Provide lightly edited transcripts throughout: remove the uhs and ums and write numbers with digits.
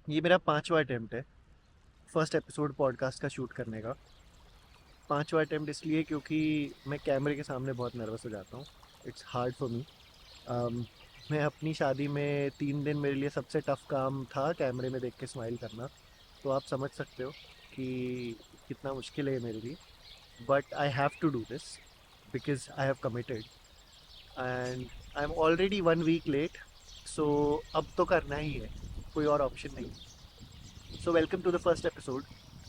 ये मेरा 5वां अटेम्प्ट है फर्स्ट एपिसोड पॉडकास्ट का शूट करने का। 5वां अटेम्प्ट इसलिए क्योंकि मैं कैमरे के सामने बहुत नर्वस हो जाता हूँ। It's hard for me. मैं अपनी शादी में 3 दिन मेरे लिए सबसे टफ काम था कैमरे में देख के स्माइल करना। तो आप समझ सकते हो कि कितना मुश्किल है ये मेरे लिए। But I have to do this because I have committed and I am already 1 week late. So अब तो करना ही है, कोई और ऑप्शन नहीं। So welcome to the first episode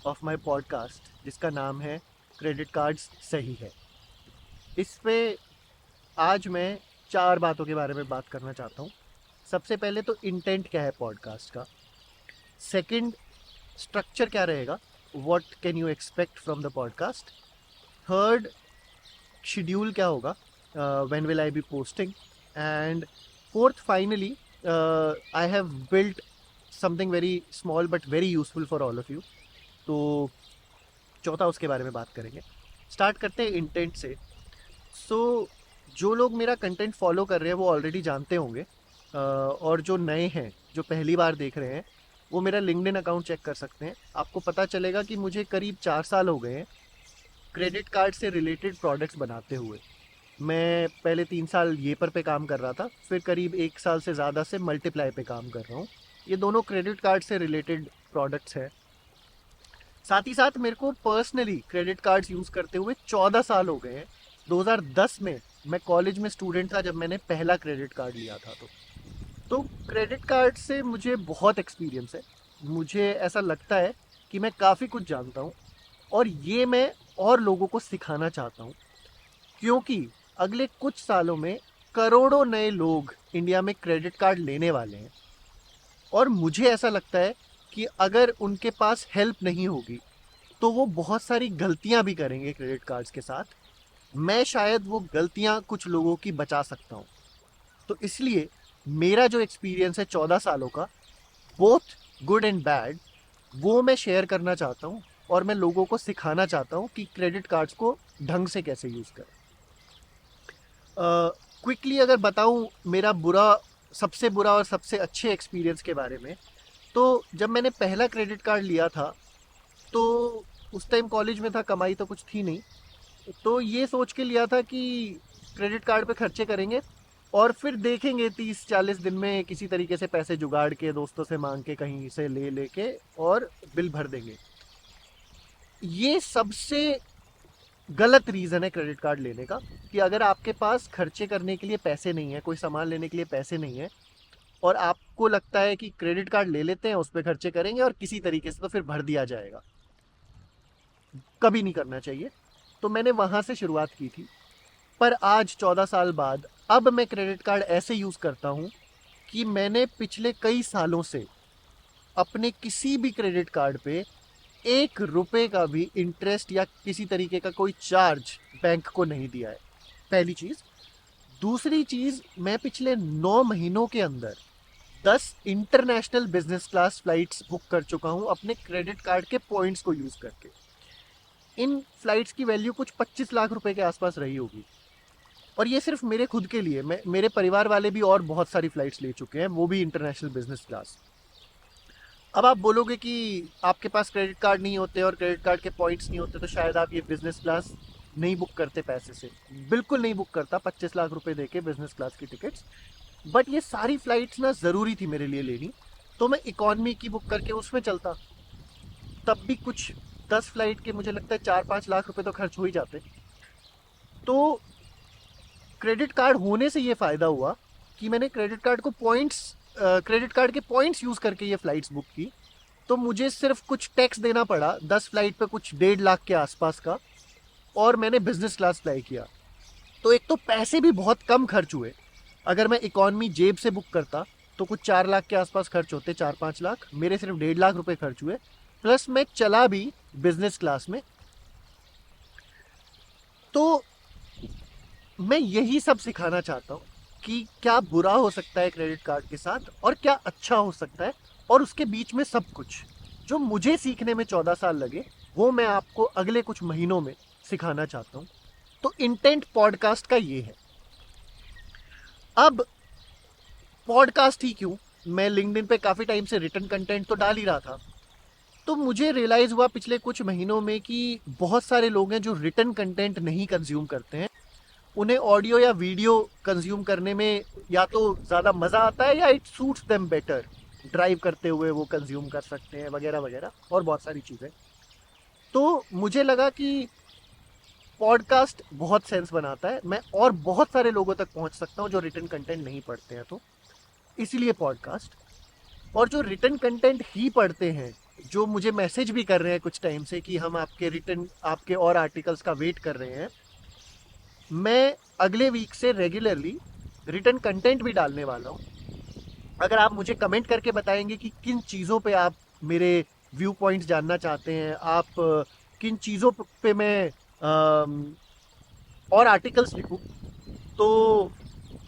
of my podcast जिसका नाम है क्रेडिट कार्ड्स सही है। इस पे आज मैं 4 बातों के बारे में बात करना चाहता हूँ। सबसे पहले तो इंटेंट क्या है पॉडकास्ट का। सेकंड, स्ट्रक्चर क्या रहेगा, what can you expect from the podcast. Third, schedule क्या होगा, when will I B posting. And fourth, finally I have built something very small but very useful for all of you. तो चौथा उसके बारे में बात करेंगे। स्टार्ट करते हैं इंटेंट से। सो जो लोग मेरा कंटेंट फॉलो कर रहे हैं वो ऑलरेडी जानते होंगे, और जो नए हैं जो पहली बार देख रहे हैं वो मेरा लिंक्डइन अकाउंट चेक कर सकते हैं। आपको पता चलेगा कि मुझे करीब 4 साल हो गए हैं क्रेडिट कार्ड से रिलेटेड प्रोडक्ट्स बनाते हुए। मैं पहले 3 साल ये पे काम कर रहा था, फिर करीब 1 साल से ज़्यादा से मल्टीप्लाई पे काम कर रहा हूँ। ये दोनों क्रेडिट कार्ड से रिलेटेड प्रोडक्ट्स हैं। साथ ही साथ मेरे को पर्सनली क्रेडिट कार्ड्स यूज़ करते हुए 14 साल हो गए हैं। 2010 में मैं कॉलेज में स्टूडेंट था जब मैंने पहला क्रेडिट कार्ड लिया था। तो क्रेडिट कार्ड से मुझे बहुत एक्सपीरियंस है। मुझे ऐसा लगता है कि मैं काफ़ी कुछ जानता हूँ और ये मैं और लोगों को सिखाना चाहता हूँ, क्योंकि अगले कुछ सालों में करोड़ों नए लोग इंडिया में क्रेडिट कार्ड लेने वाले हैं। और मुझे ऐसा लगता है कि अगर उनके पास हेल्प नहीं होगी तो वो बहुत सारी गलतियां भी करेंगे क्रेडिट कार्ड्स के साथ। मैं शायद वो गलतियां कुछ लोगों की बचा सकता हूं। तो इसलिए मेरा जो एक्सपीरियंस है 14 सालों का, बोथ गुड एंड बैड, वो मैं शेयर करना चाहता हूँ और मैं लोगों को सिखाना चाहता हूँ कि क्रेडिट कार्ड्स को ढंग से कैसे यूज़ करें। क्विकली अगर बताऊँ मेरा बुरा, सबसे बुरा और सबसे अच्छे एक्सपीरियंस के बारे में, तो जब मैंने पहला क्रेडिट कार्ड लिया था तो उस टाइम कॉलेज में था, कमाई तो कुछ थी नहीं। तो ये सोच के लिया था कि क्रेडिट कार्ड पे खर्चे करेंगे और फिर देखेंगे 30-40 दिन में किसी तरीके से पैसे जुगाड़ के, दोस्तों से मांग के, कहीं से ले लेके और बिल भर देंगे। ये सबसे गलत रीज़न है क्रेडिट कार्ड लेने का, कि अगर आपके पास खर्चे करने के लिए पैसे नहीं है, कोई सामान लेने के लिए पैसे नहीं है, और आपको लगता है कि क्रेडिट कार्ड ले लेते हैं, उस पर खर्चे करेंगे और किसी तरीके से तो फिर भर दिया जाएगा, कभी नहीं करना चाहिए। तो मैंने वहाँ से शुरुआत की थी। पर आज 14 साल बाद अब मैं क्रेडिट कार्ड ऐसे यूज़ करता हूँ कि मैंने पिछले कई सालों से अपने किसी भी क्रेडिट कार्ड पे 1 रुपए का भी इंटरेस्ट या किसी तरीके का कोई चार्ज बैंक को नहीं दिया है, पहली चीज़। दूसरी चीज़, मैं पिछले 9 महीनों के अंदर 10 international business class flights book कर चुका हूँ अपने क्रेडिट कार्ड के पॉइंट्स को यूज़ करके। इन फ्लाइट्स की वैल्यू कुछ 25 लाख रुपए के आसपास रही होगी। और ये सिर्फ मेरे खुद के लिए, मैं, मेरे परिवार वाले भी और बहुत सारी फ्लाइट्स ले चुके हैं, वो भी इंटरनेशनल बिजनेस क्लास। अब आप बोलोगे कि आपके पास क्रेडिट कार्ड नहीं होते और क्रेडिट कार्ड के पॉइंट्स नहीं होते तो शायद आप ये बिजनेस क्लास नहीं बुक करते पैसे से। बिल्कुल नहीं बुक करता 25 लाख रुपए दे के बिजनेस क्लास की टिकट्स। बट ये सारी फ्लाइट्स ना ज़रूरी थी मेरे लिए लेनी। तो मैं इकॉनमी की बुक करके उसमें चलता, तब भी कुछ 10 फ्लाइट के मुझे लगता है 4-5 लाख रुपए तो खर्च हो ही जाते। तो क्रेडिट कार्ड होने से ये फ़ायदा हुआ कि मैंने क्रेडिट कार्ड के पॉइंट्स यूज़ करके ये फ़्लाइट्स बुक की। तो मुझे सिर्फ कुछ टैक्स देना पड़ा 10 फ्लाइट पे कुछ 1.5 लाख के आसपास का, और मैंने बिजनेस क्लास फ्लाई किया। तो एक तो पैसे भी बहुत कम खर्च हुए। अगर मैं इकॉनमी जेब से बुक करता तो कुछ 4 लाख के आसपास खर्च होते, 4-5 लाख, मेरे सिर्फ 1.5 लाख रुपए खर्च हुए। प्लस मैं चला भी बिजनेस क्लास में। तो मैं यही सब सिखाना चाहता हूँ कि क्या बुरा हो सकता है क्रेडिट कार्ड के साथ और क्या अच्छा हो सकता है, और उसके बीच में सब कुछ जो मुझे सीखने में 14 साल लगे वो मैं आपको अगले कुछ महीनों में सिखाना चाहता हूँ। तो इंटेंट पॉडकास्ट का ये है। अब पॉडकास्ट ही क्यों, मैं लिंक्डइन पे काफ़ी टाइम से रिटन कंटेंट तो डाल ही रहा था। तो मुझे रियलाइज़ हुआ पिछले कुछ महीनों में कि बहुत सारे लोग हैं जो रिटन कंटेंट नहीं कंज्यूम करते हैं। उन्हें ऑडियो या वीडियो कंज्यूम करने में या तो ज़्यादा मज़ा आता है या it suits them better. Drive करते हुए वो कंज्यूम कर सकते हैं वगैरह वगैरह और बहुत सारी चीज़ें। तो मुझे लगा कि पॉडकास्ट बहुत सेंस बनाता है, मैं और बहुत सारे लोगों तक पहुंच सकता हूं जो रिटन कंटेंट नहीं पढ़ते हैं, तो इसीलिए पॉडकास्ट। और जो रिटन कंटेंट ही पढ़ते हैं, जो मुझे मैसेज भी कर रहे हैं कुछ टाइम से कि हम आपके रिटन आपके और आर्टिकल्स का वेट कर रहे हैं, मैं अगले वीक से रेगुलरली रिटन कंटेंट भी डालने वाला हूँ। अगर आप मुझे कमेंट करके बताएंगे कि किन चीज़ों पे आप मेरे व्यू पॉइंट्स जानना चाहते हैं, आप किन चीज़ों पे मैं और आर्टिकल्स लिखूँ, तो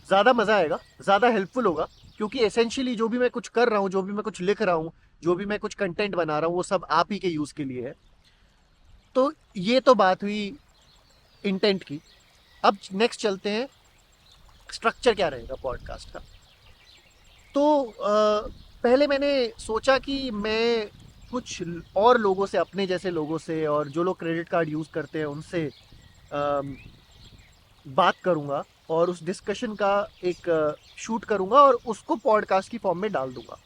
ज़्यादा मज़ा आएगा, ज़्यादा हेल्पफुल होगा। क्योंकि एसेंशियली जो भी मैं कुछ कर रहा हूँ, जो भी मैं कुछ लिख रहा हूँ, जो भी मैं कुछ कंटेंट बना रहा हूँ, वो सब आप ही के यूज़ के लिए है। तो ये तो बात हुई इंटेंट की। अब नेक्स्ट चलते हैं, स्ट्रक्चर क्या रहेगा पॉडकास्ट का। तो पहले मैंने सोचा कि मैं कुछ और लोगों से, अपने जैसे लोगों से और जो लोग क्रेडिट कार्ड यूज़ करते हैं उनसे बात करूंगा और उस डिस्कशन का एक शूट करूंगा और उसको पॉडकास्ट की फॉर्म में डाल दूंगा।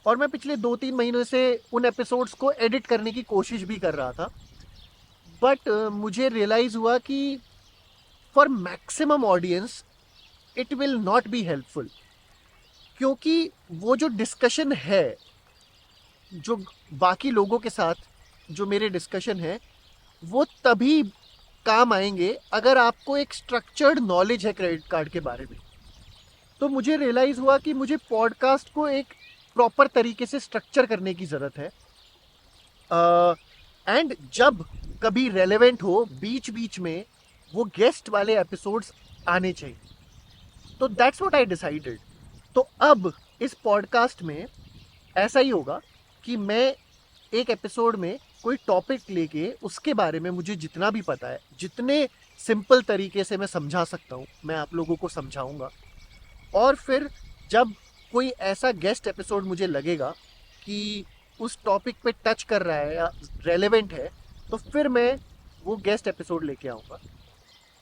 और मैं पिछले 2-3 महीनों से उन एपिसोड्स को एडिट करने की कोशिश भी कर रहा था, बट मुझे रियलाइज़ हुआ कि for maximum audience it will not be helpful. क्योंकि वो जो डिस्कशन है, जो बाकी लोगों के साथ जो मेरे डिस्कशन है, वो तभी काम आएंगे अगर आपको एक स्ट्रक्चर्ड नॉलेज है क्रेडिट कार्ड के बारे में। तो मुझे रियलाइज़ हुआ कि मुझे पॉडकास्ट को एक प्रॉपर तरीके से स्ट्रक्चर करने की ज़रूरत है। एंड जब कभी रेलेवेंट हो, बीच बीच में वो गेस्ट वाले एपिसोड्स आने चाहिए। तो दैट्स व्हाट आई डिसाइडेड। तो अब इस पॉडकास्ट में ऐसा ही होगा कि मैं एक एपिसोड में कोई टॉपिक लेके उसके बारे में मुझे जितना भी पता है, जितने सिंपल तरीके से मैं समझा सकता हूँ, मैं आप लोगों को समझाऊंगा। और फिर जब कोई ऐसा गेस्ट एपिसोड मुझे लगेगा कि उस टॉपिक पे टच कर रहा है या रेलेवेंट है, तो फिर मैं वो गेस्ट एपिसोड लेके आऊँगा।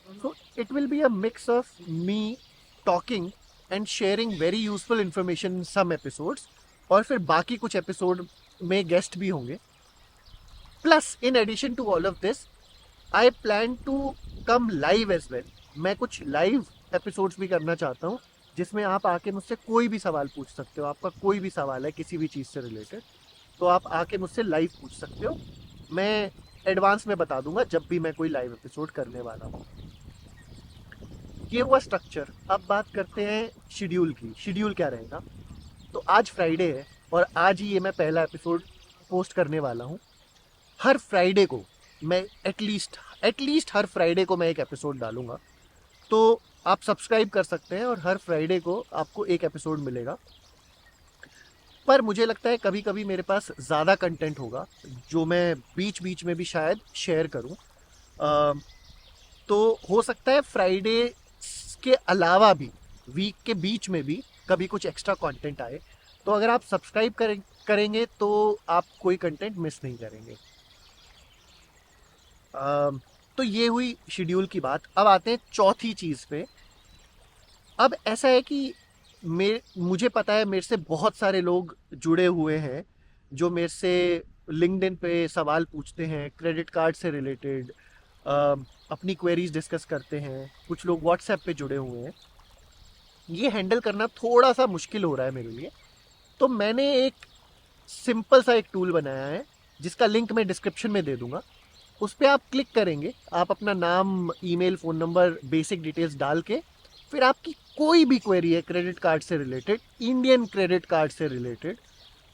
So it will be a mix of me talking and sharing very useful information in some episodes, और फिर बाकी कुछ एपिसोड में गेस्ट भी होंगे। Plus in addition to all of this, I plan to come live as well. मैं कुछ live episodes भी करना चाहता हूँ जिसमें आप आके मुझसे कोई भी सवाल पूछ सकते हो। आपका कोई भी सवाल है किसी भी चीज़ से रिलेटेड, तो आप आके मुझसे लाइव पूछ सकते हो। मैं एडवांस में बता दूंगा जब भी मैं कोई लाइव एपिसोड करने वाला हूँ। ये हुआ स्ट्रक्चर। अब बात करते हैं शेड्यूल की। शेड्यूल क्या रहेगा? तो आज फ्राइडे है और आज ही ये मैं पहला एपिसोड पोस्ट करने वाला हूँ। हर फ्राइडे को मैं एटलीस्ट हर फ्राइडे को मैं एक एपिसोड डालूंगा। तो आप सब्सक्राइब कर सकते हैं और हर फ्राइडे को आपको एक एपिसोड मिलेगा। पर मुझे लगता है कभी कभी मेरे पास ज़्यादा कंटेंट होगा जो मैं बीच बीच में भी शायद शेयर करूं। तो हो सकता है फ्राइडे के अलावा भी वीक के बीच में भी कभी कुछ एक्स्ट्रा कंटेंट आए। तो अगर आप सब्सक्राइब करेंगे तो आप कोई कंटेंट मिस नहीं करेंगे। तो ये हुई शेड्यूल की बात। अब आते हैं चौथी चीज़ पे। अब ऐसा है कि मुझे पता है मेरे से बहुत सारे लोग जुड़े हुए हैं जो मेरे से लिंक्डइन पे सवाल पूछते हैं क्रेडिट कार्ड से रिलेटेड, अपनी क्वेरीज डिस्कस करते हैं। कुछ लोग व्हाट्सएप पे जुड़े हुए हैं। ये हैंडल करना थोड़ा सा मुश्किल हो रहा है मेरे लिए। तो मैंने एक सिंपल सा एक टूल बनाया है जिसका लिंक मैं डिस्क्रिप्शन में दे दूंगा। उस पर आप क्लिक करेंगे, आप अपना नाम, email, phone number, basic details डाल के फिर आपकी कोई भी क्वेरी है क्रेडिट कार्ड से रिलेटेड, इंडियन क्रेडिट कार्ड से रिलेटेड,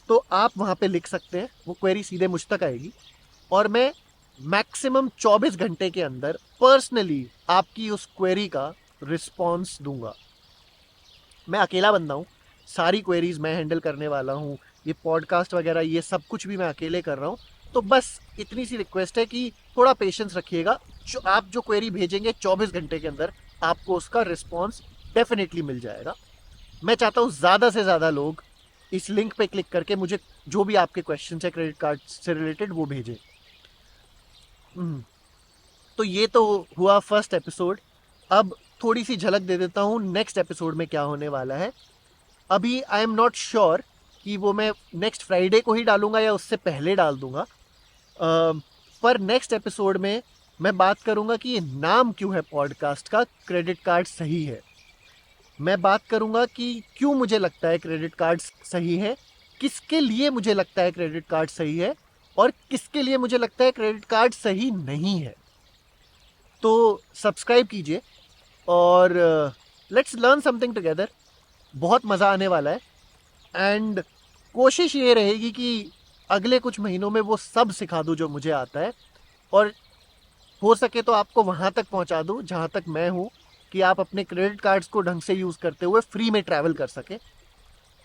तो आप वहाँ पे लिख सकते हैं। वो क्वेरी सीधे मुझ तक आएगी और मैं मैक्सिमम 24 घंटे के अंदर पर्सनली आपकी उस क्वेरी का रिस्पॉन्स दूंगा। मैं अकेला बंदा हूँ, सारी क्वेरीज मैं हैंडल करने वाला हूँ। ये पॉडकास्ट वगैरह ये सब कुछ भी मैं अकेले कर रहा हूँ। तो बस इतनी सी रिक्वेस्ट है कि थोड़ा पेशेंस रखिएगा। आप जो क्वेरी भेजेंगे 24 घंटे के अंदर आपको उसका रिस्पॉन्स डेफिनेटली मिल जाएगा। मैं चाहता हूँ ज़्यादा से ज़्यादा लोग इस लिंक पे क्लिक करके मुझे जो भी आपके क्वेश्चन है क्रेडिट कार्ड से रिलेटेड वो भेजें। हम्म, तो ये तो हुआ फर्स्ट एपिसोड। अब थोड़ी सी झलक दे देता हूँ नेक्स्ट एपिसोड में क्या होने वाला है। अभी आई एम नॉट श्योर कि वो मैं नेक्स्ट फ्राइडे को ही डालूंगा या उससे पहले डाल दूंगा। पर नेक्स्ट एपिसोड में मैं बात करूंगा कि ये नाम क्यों है पॉडकास्ट का क्रेडिट कार्ड सही है। मैं बात करूंगा कि क्यों मुझे लगता है क्रेडिट कार्ड सही है, किसके लिए मुझे लगता है क्रेडिट कार्ड सही है, और किसके लिए मुझे लगता है क्रेडिट कार्ड सही नहीं है। तो सब्सक्राइब कीजिए और लेट्स लर्न समथिंग टुगेदर। बहुत मज़ा आने वाला है। एंड कोशिश ये रहेगी कि अगले कुछ महीनों में वो सब सिखा दूँ जो मुझे आता है, और हो सके तो आपको वहाँ तक पहुँचा दूँ जहाँ तक मैं हूँ, कि आप अपने क्रेडिट कार्ड्स को ढंग से यूज़ करते हुए फ्री में ट्रैवल कर सके।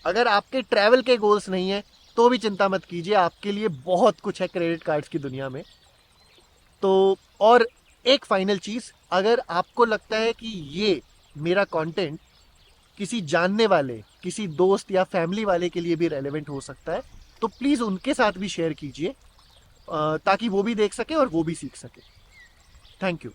अगर आपके ट्रैवल के गोल्स नहीं है तो भी चिंता मत कीजिए, आपके लिए बहुत कुछ है क्रेडिट कार्ड्स की दुनिया में। तो और एक फाइनल चीज़, अगर आपको लगता है कि ये मेरा कंटेंट किसी जानने वाले, किसी दोस्त या फैमिली वाले के लिए भी रेलेवेंट हो सकता है, तो प्लीज़ उनके साथ भी शेयर कीजिए, ताकि वो भी देख सके और वो भी सीख सके। Thank you.